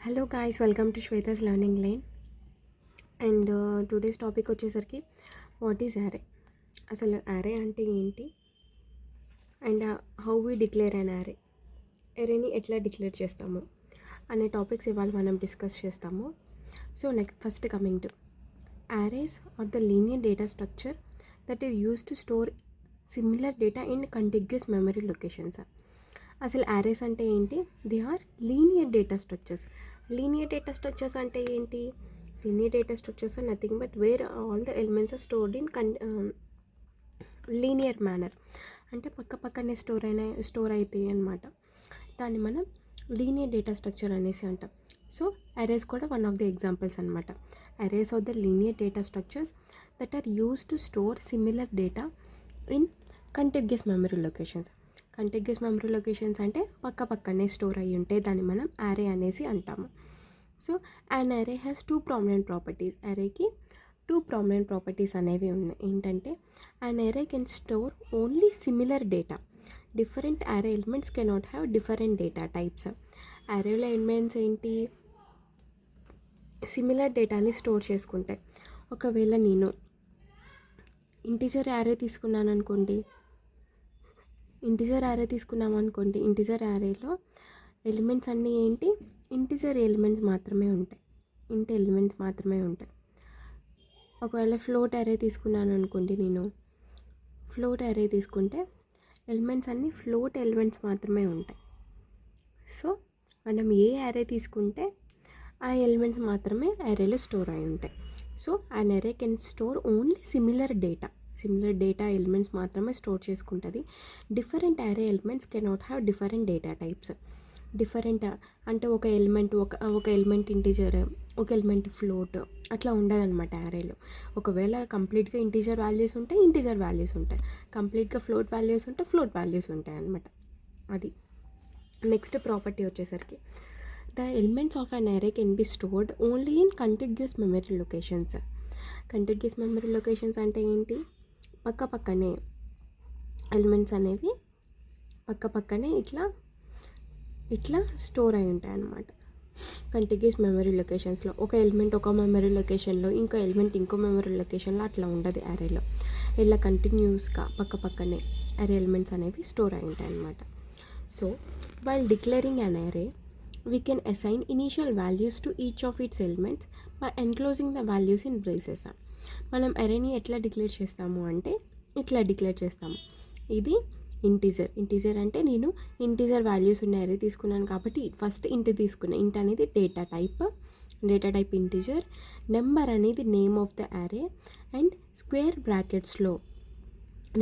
Hello guys, welcome to Shweta's learning line. And today's topic వచ్చేసరికి what is array, అసలు array అంటే ఏంటి, and how we declare an array, ఎరేని ఎట్లా declare చేస్తాము అనే టాపిక్స్ ఇవాళ మనం డిస్కస్ చేస్తాము. So first coming to arrays are the linear data structure that is use to store similar data in contiguous memory locations. అసలు యారేస్ అంటే ఏంటి? They are linear data structures. Linear data structures అంటే ఏంటి? Linear data structures are nothing but where all the elements are stored in linear manner. అంటే పక్కనే store అవుతాయి అన్నమాట. దాన్ని మనం లీనియర్ డేటా స్ట్రక్చర్ అనేసి అంటాం. సో అరేస్ కూడా వన్ ఆఫ్ ది ఎగ్జాంపుల్స్ అనమాట. Arrays of the linear data structures that are use to store similar data in contiguous memory locations. Contiguous memory locations అంటే పక్కనే స్టోర్ అయ్యి ఉంటే దాన్ని మనం యారే అనేసి అంటాము. So and array has two prominent properties. యారేకి టూ ప్రామినెంట్ ప్రాపర్టీస్ అనేవి ఉన్నాయి. ఏంటంటే and array can store only similar data. Different array elements cannot have different data types. యారేలో ఎలిమెంట్స్ ఏంటి? సిమిలర్ డేటాని స్టోర్ చేసుకుంటాయి. ఒకవేళ నేను ఇంటిజర్ యారే తీసుకున్నాను అనుకోండి, ఇంటిజర్ యారేలో ఎలిమెంట్స్ అన్నీ ఏంటి? ఇంటిజర్ ఎలిమెంట్స్ మాత్రమే ఉంటాయి, ఎలిమెంట్స్ మాత్రమే ఉంటాయి. ఒకవేళ ఫ్లోట్ యారే తీసుకున్నాను అనుకోండి, నేను ఫ్లోట్ యారే తీసుకుంటే ఎలిమెంట్స్ అన్నీ ఫ్లోట్ ఎలిమెంట్స్ మాత్రమే ఉంటాయి. సో మనం ఏ యారే తీసుకుంటే ఆ ఎలిమెంట్స్ మాత్రమే యారేలో స్టోర్ అయి ఉంటాయి. So an array can store only similar data elements మాత్రమే స్టోర్ చేసుకుంటుంది. Different array elements cannot have different data types. Different అంటే ఒక ఎలిమెంట్ ఇంటీజర్, ఒక ఎలిమెంట్ ఫ్లోట్ అట్లా ఉండదన్నమాట యారేలో. ఒకవేళ కంప్లీట్గా ఇంటీజర్ వాల్యూస్ ఉంటాయి, కంప్లీట్గా ఫ్లోట్ వాల్యూస్ ఉంటాయి అన్నమాట. అది నెక్స్ట్ ప్రాపర్టీ వచ్చేసరికి the elements of an array can be stored only in contiguous memory locations. Contiguous memory locations అంటే ఏంటి? పక్కనే ఎలిమెంట్స్ అనేవి పక్కనే ఇట్లా స్టోర్ అయి ఉంటాయి అన్నమాట. కంటిగ్యూస్ మెమరీ లొకేషన్స్లో ఒక ఎలిమెంట్ ఒక మెమరీ లొకేషన్లో, ఇంకో ఎలిమెంట్ ఇంకో మెమరీ లొకేషన్లో అట్లా ఉండదు యారేలో. ఇలా కంటిన్యూస్గా పక్కనే యారే ఎలిమెంట్స్ అనేవి స్టోర్ అయి ఉంటాయి అన్నమాట. So while declaring an array we can assign initial values to each of its elements by enclosing the values in braces. మనం అరేని ఎట్లా డిక్లేర్ చేస్తాము అంటే ఇట్లా డిక్లేర్ చేస్తాము. ఇది ఇంటీజర్ అంటే నేను ఇంటీజర్ వాల్యూస్ ఉన్న అరే తీసుకున్నాను కాబట్టి ఫస్ట్ ఇంట్ తీసుకున్నా. ఇంట్ అనేది డేటా టైప్ ఇంటీజర్. నెంబర్ అనేది నేమ్ ఆఫ్ ద అరే అండ్ స్క్వేర్ బ్రాకెట్స్లో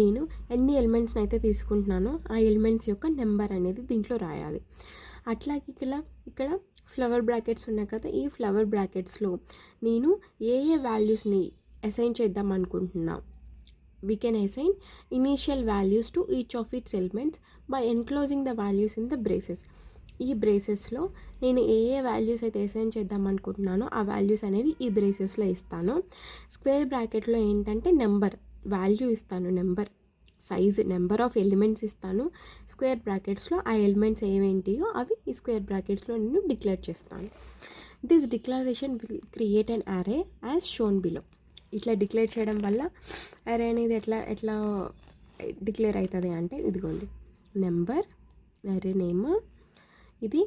నేను ఎన్ని ఎలిమెంట్స్ని అయితే తీసుకుంటున్నానో ఆ ఎలిమెంట్స్ యొక్క నెంబర్ అనేది దీంట్లో రాయాలి. అట్లాగే ఇక్కడ ఫ్లవర్ బ్రాకెట్స్ ఉన్నాయి కదా, ఈ ఫ్లవర్ బ్రాకెట్స్లో నేను ఏ వాల్యూస్ని అసైన్ చేద్దాం అనుకుంటున్నా. We can assign initial values to each of it's elements by enclosing the values in the braces. ఈ బ్రేసెస్లో నేను ఏ వాల్యూస్ అయితే అసైన్ చేద్దాం అనుకుంటున్నానో ఆ వాల్యూస్ అనేవి ఈ బ్రేసెస్లో ఇస్తాను. స్క్వేర్ బ్రాకెట్లో ఏంటంటే వాల్యూ ఇస్తాను, నెంబర్ ఆఫ్ ఎలిమెంట్స్ ఇస్తాను. స్క్వేర్ బ్రాకెట్స్లో ఆ ఎలిమెంట్స్ ఏమేంటియో అవి ఈ స్క్వేర్ బ్రాకెట్స్లో నేను డిక్లేర్ చేస్తాను. This declaration will create an array as shown below. ఇట్లా డిక్లేర్ చేయడం వల్ల యారే అనేది ఎట్లా డిక్లేర్ అవుతుంది అంటే ఇదిగోండి, నెంబర్, యారే నేమ్, ఇది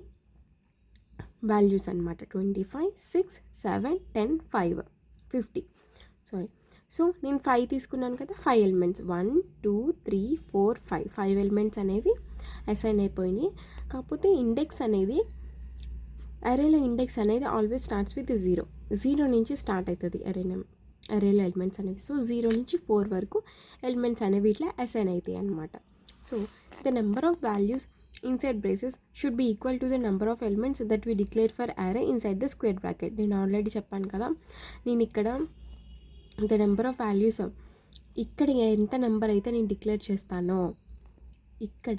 వాల్యూస్ అనమాట. 25, 6, 7, 10, 5, 50. సో నేను 5 తీసుకున్నాను కదా, 5 ఎలిమెంట్స్ 1, 2, 3, 4, 5 ఎలిమెంట్స్ అనేవి అసైన్ అయిపోయినాయి. కాకపోతే ఇండెక్స్ అనేది అరేలో ఆల్వేస్ స్టార్ట్స్ విత్ 0 నుంచి స్టార్ట్ అవుతుంది అరేలో ఎలిమెంట్స్ అనేవి. సో 0 నుంచి 4 వరకు ఎలిమెంట్స్ అనేవి ఇట్లా అసైన్ అవుతాయి అన్నమాట. So the number of values inside braces should be equal to the number of elements that we declare for అరే ఇన్సైడ్ ద స్క్వేర్ బ్రాకెట్. నేను ఆల్రెడీ చెప్పాను కదా, నేను ఇక్కడ ద నెంబర్ ఆఫ్ వాల్యూస్ ఇక్కడ ఎంత నెంబర్ అయితే నేను డిక్లేర్ చేస్తానో ఇక్కడ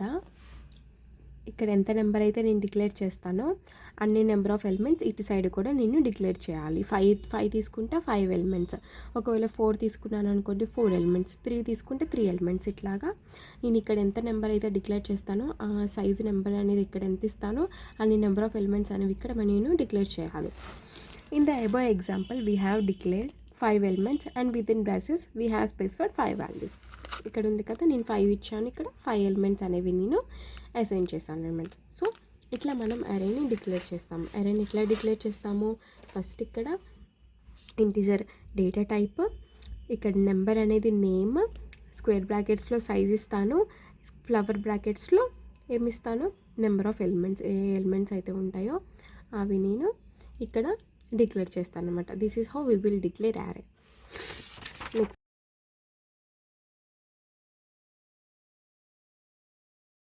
ఇక్కడ ఎంత నెంబర్ అయితే నేను డిక్లేర్ చేస్తానో అన్ని నెంబర్ ఆఫ్ ఎలిమెంట్స్ ఇటు సైడ్ కూడా నేను డిక్లేర్ చేయాలి. 5 తీసుకుంటే 5 ఎలిమెంట్స్, ఒకవేళ 4 తీసుకున్నాను అనుకోండి 4 ఎలిమెంట్స్, 3 తీసుకుంటే 3 ఎలిమెంట్స్. ఇట్లాగా నేను ఇక్కడ ఎంత నెంబర్ అయితే డిక్లేర్ చేస్తానో ఆ సైజు నెంబర్ అనేది ఇక్కడ ఎంత ఇస్తానో అన్ని నెంబర్ ఆఫ్ ఎలిమెంట్స్ అనేవి ఇక్కడ నేను డిక్లేర్ చేయాలి. In the above example we have declared 5 elements and with in braces we have specified 5 values. ఇక్కడ ఉంది కదా, నేను 5 ఇచ్చాను, ఇక్కడ 5 ఎలిమెంట్స్ అనేవి నేను అసైన్ చేస్తాను అనమాట. సో ఇట్లా మనం అరేని డిక్లేర్ చేస్తాము. అరేని ఎట్లా డిక్లేర్ చేస్తాము, ఫస్ట్ ఇక్కడ ఇంటిజర్ డేటా టైప్, ఇక్కడ నెంబర్ అనేది నేమ్, స్క్వేర్ బ్రాకెట్స్లో సైజ్ ఇస్తాను, ఫ్లవర్ బ్రాకెట్స్లో ఏమిస్తాను, నెంబర్ ఆఫ్ ఎలిమెంట్స్, ఏ ఎలిమెంట్స్ అయితే ఉంటాయో అవి నేను ఇక్కడ డిక్లేర్ చేస్తాను అనమాట. This is how we will declare అరే.